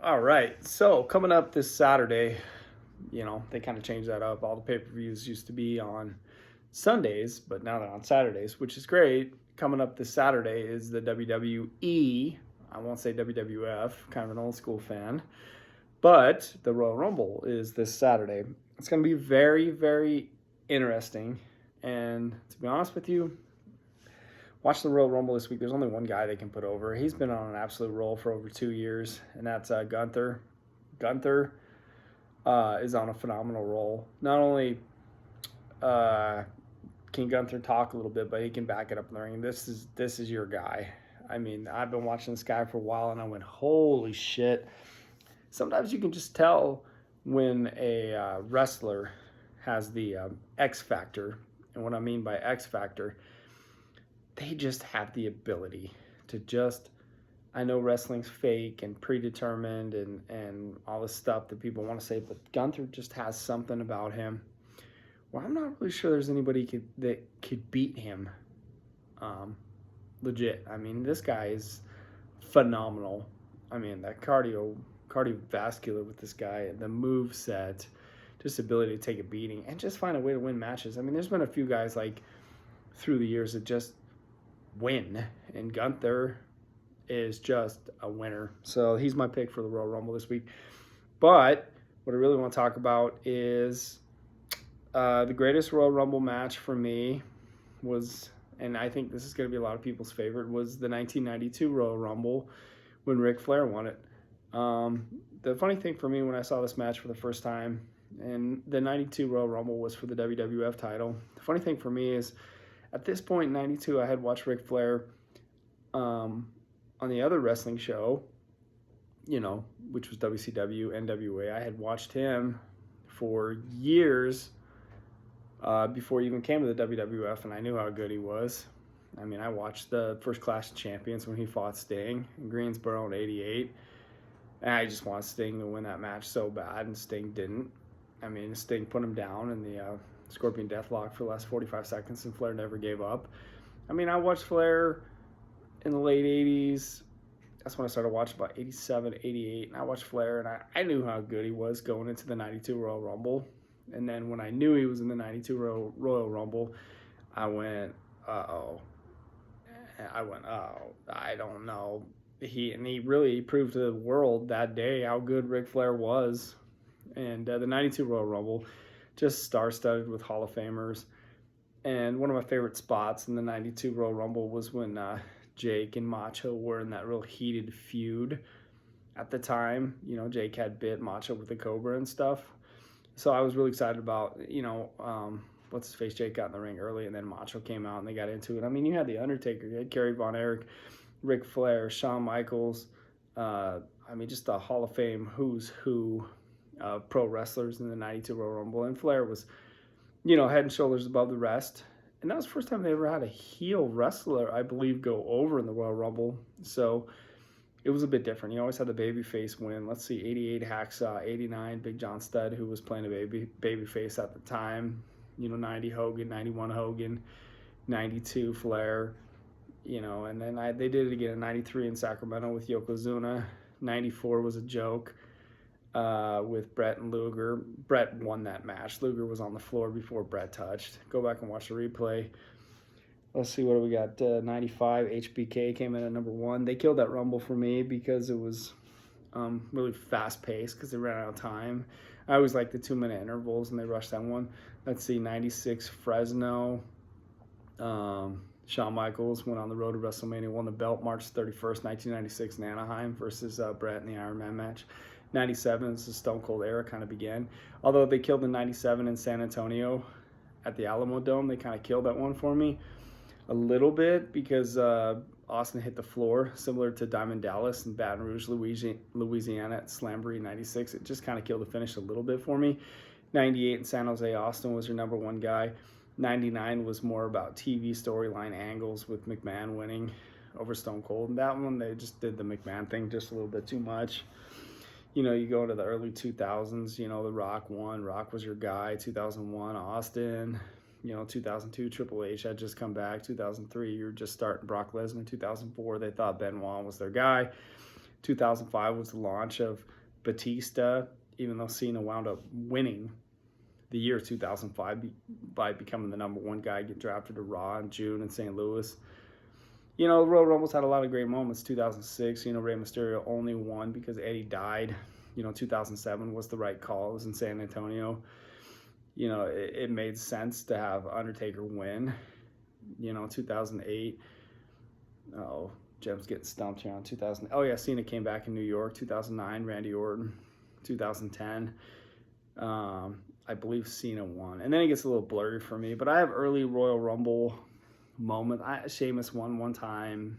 All right. So coming up this Saturday, they kind of changed that up. All the pay-per-views used to be on Sundays, but now they're on Saturdays, which is great. Coming up this Saturday is the WWE. I won't say WWF, kind of an old school fan, but the Royal Rumble is this Saturday. It's going to be very, very interesting. And to be honest with you, watching the Royal Rumble this week, there's only one guy they can put over. He's been on an absolute roll for over 2 years, and that's Gunther. Gunther is on a phenomenal roll. Not only can Gunther talk a little bit, but he can back it up in the ring. This is your guy. I mean, I've been watching this guy for a while, and I went, holy shit. Sometimes you can just tell when a wrestler has the X factor. And what I mean by X factor, they just have the ability to just, I know wrestling's fake and predetermined and all this stuff that people want to say, but Gunther just has something about him. Well, I'm not really sure there's anybody that could beat him. Legit. I mean, this guy is phenomenal. I mean, that cardiovascular with this guy, the move set, just ability to take a beating and just find a way to win matches. I mean, there's been a few guys like through the years that just win, and Gunther is just a winner. So he's my pick for the Royal Rumble this week. But what I really want to talk about is the greatest Royal Rumble match for me was, and I think this is going to be a lot of people's favorite, was the 1992 Royal Rumble when Ric Flair won it. The funny thing for me when I saw this match for the first time, and the 92 Royal Rumble was for the WWF title. The funny thing for me is, at this point in 92, I had watched Ric Flair on the other wrestling show, which was WCW, NWA. I had watched him for years before he even came to the WWF, and I knew how good he was. I mean, I watched the First Clash of Champions when he fought Sting in Greensboro in '88, and I just wanted Sting to win that match so bad, and Sting didn't. I mean, Sting put him down in the Scorpion Deathlock for the last 45 seconds, and Flair never gave up. I mean, I watched Flair in the late 80s. That's when I started watching, about 87, 88. And I watched Flair, and I knew how good he was going into the 92 Royal Rumble. And then when I knew he was in the 92 Royal Rumble, I went, uh-oh. I don't know. He really proved to the world that day how good Ric Flair was. And the 92 Royal Rumble, just star-studded with Hall of Famers. And one of my favorite spots in the 92 Royal Rumble was when Jake and Macho were in that real heated feud at the time. Jake had bit Macho with the Cobra and stuff. So I was really excited about, what's his face, Jake got in the ring early, and then Macho came out and they got into it. I mean, you had The Undertaker, you had Kerry Von Erich, Ric Flair, Shawn Michaels. Just a Hall of Fame who's who pro wrestlers in the 92 Royal Rumble. And Flair was, head and shoulders above the rest. And that was the first time they ever had a heel wrestler, I believe, go over in the Royal Rumble. So it was a bit different. You always had the babyface win. Let's see, 88 Hacksaw, 89 Big John Studd, who was playing a babyface at the time. 90 Hogan, 91 Hogan, 92 Flair. And then they did it again in 93 in Sacramento with Yokozuna. 94 was a joke. With Brett and Luger. Brett won that match. Luger was on the floor before Brett touched. Go back and watch the replay. Let's see, what do we got? 95, HBK came in at number 1. They killed that Rumble for me because it was really fast-paced because they ran out of time. I always like the 2-minute intervals, and they rushed that one. Let's see, 96, Fresno. Shawn Michaels went on the road to WrestleMania, won the belt March 31st, 1996 in Anaheim versus Brett in the Iron Man match. 97 is the Stone Cold era kind of began. Although they killed in 97 in San Antonio at the Alamo Dome, they kind of killed that one for me a little bit because Austin hit the floor, similar to Diamond Dallas and Baton Rouge, Louisiana at Slamboree 96. It just kind of killed the finish a little bit for me. 98 in San Jose, Austin was your number 1 guy. 99 was more about TV storyline angles with McMahon winning over Stone Cold. And that one, they just did the McMahon thing just a little bit too much. You go into the early 2000s, The Rock won. Rock was your guy. 2001, Austin. 2002, Triple H had just come back. 2003, you were just starting Brock Lesnar. 2004, they thought Benoit was their guy. 2005 was the launch of Batista, even though Cena wound up winning the year 2005 by becoming the number one guy, get drafted to Raw in June in St. Louis. You know, Royal Rumbles had a lot of great moments. 2006, you know, Rey Mysterio only won because Eddie died. You know, 2007 was the right call. It was in San Antonio. You know, it made sense to have Undertaker win. You know, 2008. Oh, Jim's getting stumped here on 2000. Oh, yeah, Cena came back in New York. 2009, Randy Orton. 2010. I believe Cena won. And then it gets a little blurry for me. But I have early Royal Rumble moment. Sheamus won one time.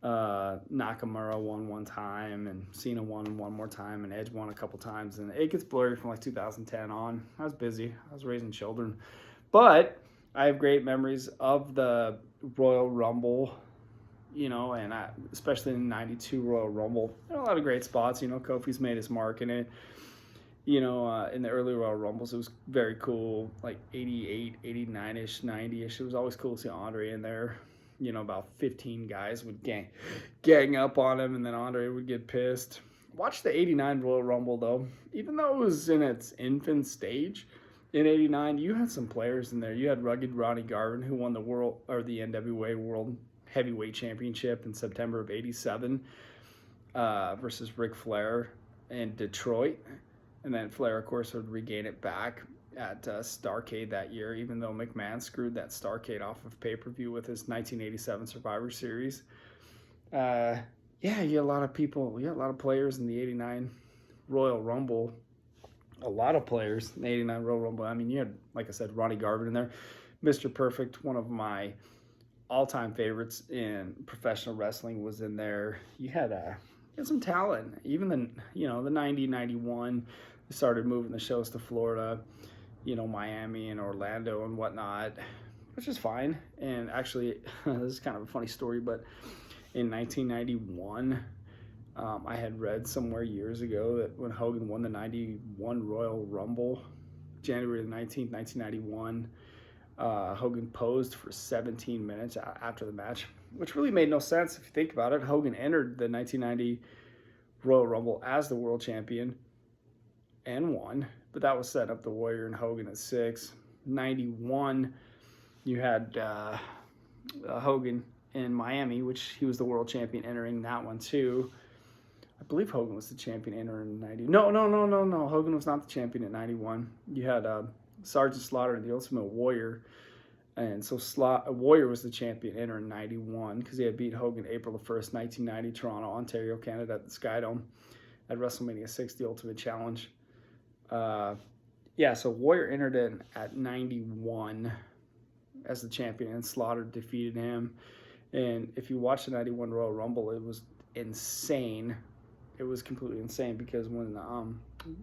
Nakamura won one time. And Cena won one more time. And Edge won a couple times. And it gets blurry from like 2010 on. I was busy. I was raising children. But I have great memories of the Royal Rumble. You know, and especially in the 92 Royal Rumble. There are a lot of great spots. You know, Kofi's made his mark in it. You know, in the early Royal Rumbles, it was very cool, like 88, 89-ish, 90-ish. It was always cool to see Andre in there. You know, about 15 guys would gang up on him, and then Andre would get pissed. Watch the 89 Royal Rumble, though. Even though it was in its infant stage, in 89, you had some players in there. You had rugged Ronnie Garvin, who won the NWA World Heavyweight Championship in September of 87 versus Ric Flair in Detroit. And then Flair, of course, would regain it back at Starrcade that year, even though McMahon screwed that Starrcade off of pay-per-view with his 1987 Survivor Series. Yeah, you had a lot of people. You had a lot of players in the 89 Royal Rumble. A lot of players in the 89 Royal Rumble. I mean, you had, like I said, Ronnie Garvin in there. Mr. Perfect, one of my all-time favorites in professional wrestling, was in there. You had some talent. Even the 90, 91, they started moving the shows to Florida, you know, Miami and Orlando and whatnot, which is fine. And actually, this is kind of a funny story, but in 1991, I had read somewhere years ago that when Hogan won the 91 Royal Rumble, January the 19th, 1991, Hogan posed for 17 minutes after the match, which really made no sense if you think about it. Hogan entered the 1990 Royal Rumble as the world champion and won, but that was setting up the Warrior and Hogan at 6. 91, you had Hogan in Miami, which he was the world champion entering that one too. I believe Hogan was the champion entering 90. No. Hogan was not the champion at 91. You had Sergeant Slaughter and the Ultimate Warrior. And so Warrior was the champion entering 91 because he had beat Hogan April the 1st, 1990, Toronto, Ontario, Canada at the Skydome at WrestleMania 6, the Ultimate Challenge. So Warrior entered in at 91 as the champion, and Slaughter defeated him. And if you watch the 91 Royal Rumble, it was insane. It was completely insane because when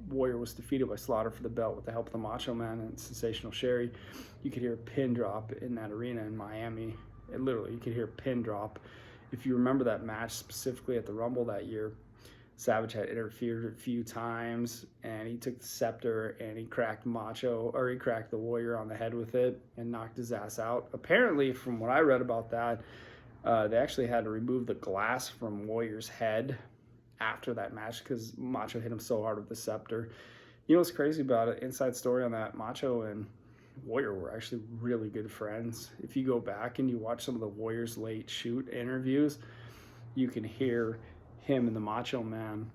Warrior was defeated by Slaughter for the belt with the help of the Macho Man and Sensational Sherry, you could hear a pin drop in that arena in Miami. You could hear a pin drop. If you remember that match specifically at the Rumble that year, Savage had interfered a few times, and he took the scepter and he cracked the Warrior on the head with it and knocked his ass out. Apparently, from what I read about that, they actually had to remove the glass from Warrior's head after that match because Macho hit him so hard with the scepter. You know what's crazy about it? Inside story on that, Macho and Warrior were actually really good friends. If you go back and you watch some of the Warrior's late shoot interviews, you can hear him and the Macho Man,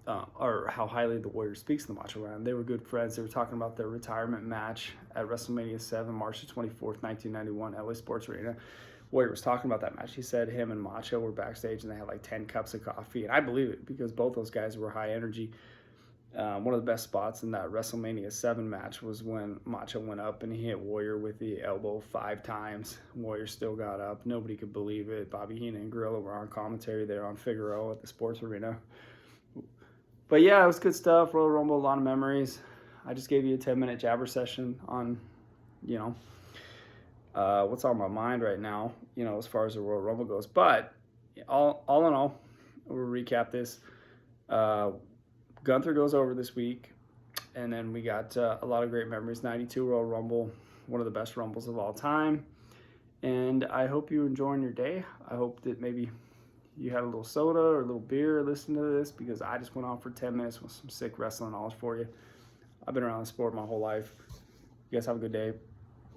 or how highly the Warrior speaks of the Macho Man. They were good friends. They were talking about their retirement match at WrestleMania 7, March the 24th, 1991, LA Sports Arena. Warrior was talking about that match. He said him and Macho were backstage and they had like 10 cups of coffee. And I believe it because both those guys were high energy. One of the best spots in that WrestleMania 7 match was when Macho went up and he hit Warrior with the elbow 5 times. Warrior still got up. Nobody could believe it. Bobby Heenan and Gorilla were on commentary there on Figueroa at the Sports Arena. But yeah, it was good stuff. Royal Rumble, a lot of memories. I just gave you a 10-minute jabber session on, what's on my mind right now, as far as the Royal Rumble goes. But all in all, we'll recap this. Gunther goes over this week, and then we got a lot of great memories. 92 Royal Rumble, one of the best Rumbles of all time. And I hope you're enjoying your day. I hope that maybe you had a little soda or a little beer listening to this, because I just went on for 10 minutes with some sick wrestling knowledge for you. I've been around the sport my whole life. You guys have a good day.